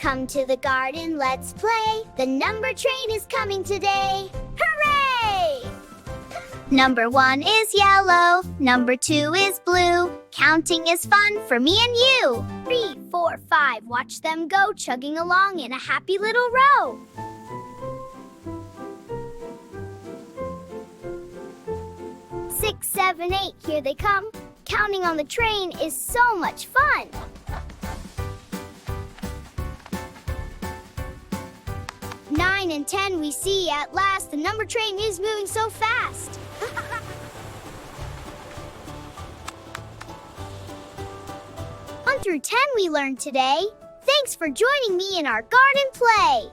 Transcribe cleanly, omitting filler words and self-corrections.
Come to the garden, let's play. The number train is coming today. Hooray! Number 1 is yellow. Number 2 is blue. Counting is fun for me and you. 3, 4, 5, watch them go, chugging along in a happy little row. 6, 7, 8, here they come. Counting on the train is so much fun. 9 and 10 we see at last. The number train is moving so fast. 1 through 10 we learned today. Thanks for joining me in our garden play.